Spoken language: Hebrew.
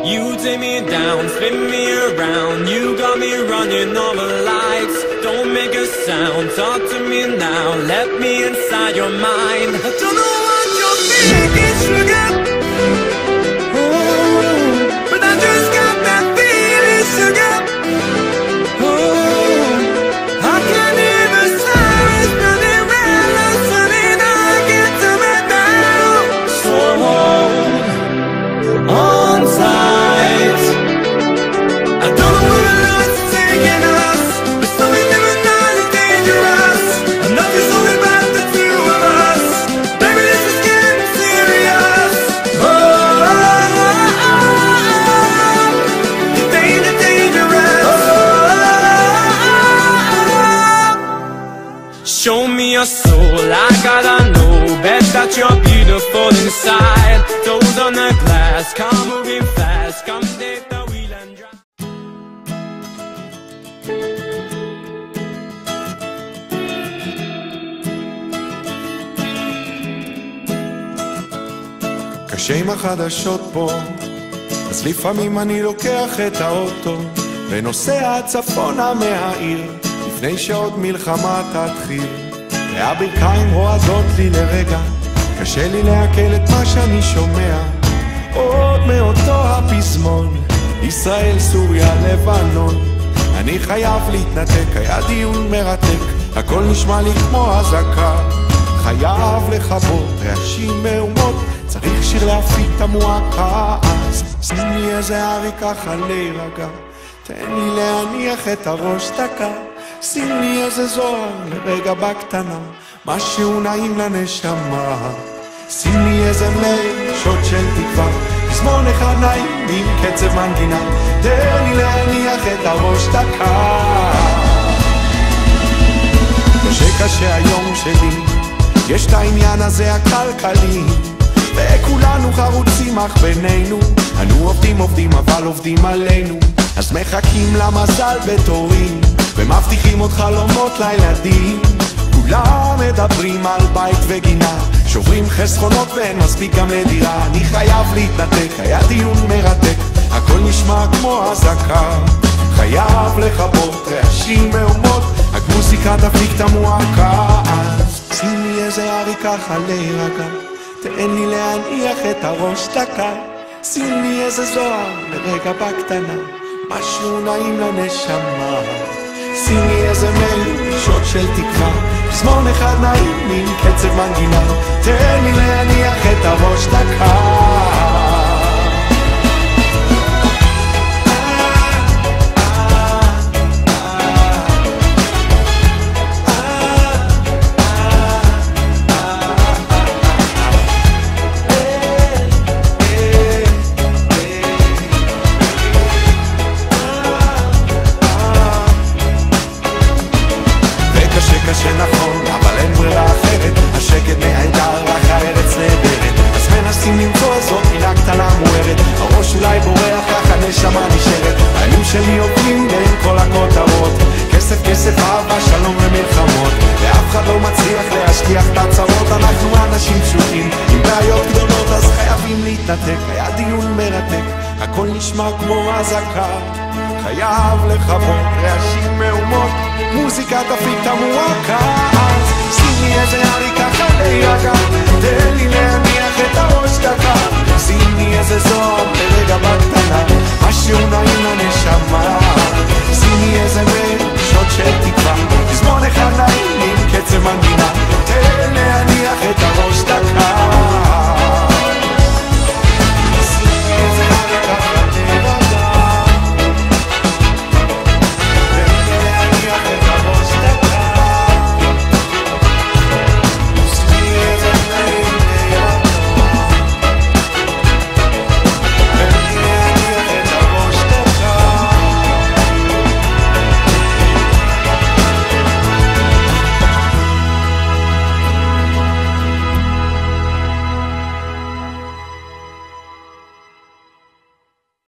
You take me down, spin me around. You got me running all the lights. Don't make a sound, talk to me now. Let me inside your mind. I don't know what you're thinking, sugar. But I just got that feeling, sugar. I can't hear the sirens running round, listening. I get to me now. So hold on tight. I don't know where the love's taking us, but something never knows it's dangerous. Enough is only about the two of us. Baby, this is getting serious. Dangerous. Show me your soul, I gotta know. Bet that you're beautiful inside. Toes on the glass, car moving fast. Come take the wheel and drive. קשה עם החדשות פה, אז לפעמים אני לוקח את האוטו ונוסע צפונה מהעיר לפני שעוד מלחמה תתחיל. והברכיים רועדות לי לרגע, קשה לי לעכל את מה שאני שומע. עוד מאותו הפזמון, ישראל, סוריה, לבנון. אני חייב להתנתק, היה דיון מרתק, הכל נשמע לי כמו אזעקה. חייב לכבות רעשים מהומות, צריך שיר להפיק את המועקה. אז שים לי איזה ארי ככה להירגע, תן לי להניח את הראש דקה. שים לי איזה זוהר לרגע בקטנה, משהו נעים לנשמה. שים לי איזה מלא שוט של תקווה, פזמון אחד נעים עם קצב מנגינה, תן לי להניח את הראש דקה. קשה היום שלי, יש את העניין הזה הכלכלי, וכולנו חרוצים אך בינינו, אנו עובדים אבל עובדים עלינו, אז מחכים למזל בתורים ומבטיחים עוד חלומות לילדים. כולם מדברים על בית וגינה, שוברים חסכונות ואין מספיק גם לדירה. אני חייב להתנתק, היה דיון מרתק, הכל נשמע כמו אזעקה. חייב לכבות רעשים מהומות, המוזיקה תפיק את המועקה. אז שים לי איזה ארי ככה להירגע, תן לי להניח את הראש דקה. שים לי איזה זוהר לרגע בקטנה, משהו נעים לנשמה. שים לי איזה מייל שוט של תקווה, פזמון אחד נעים עם קצב מנגינה, תן לי להניח את הראש דקה. שנכון, אבל אין ברירה אחרת, השקט נהדר, רק הארץ נהדרת, אז מנסים למצוא זאת מילה קטנה מוארת, הראש אולי בורח, ככה נשמה נשארת, הימים שלי עובדים בין כל הכותרות, כסף כסף אהבה, שלום ומלחמות, ואף אחד לא מצליח להשכיח את הצרות, אנחנו אנשים פשוטים עם בעיות גדולות, אז חייבים להתנתק, היה דיון מרתק, הכל נשמע כמו אזעקה. חייב לכבות רעשים מהומות, מוזיקה תפיק את המועקה. אז שים לי איזה ארי ככה להירגע, תן לי להניח את הראש דקה. שים לי איזה זוהר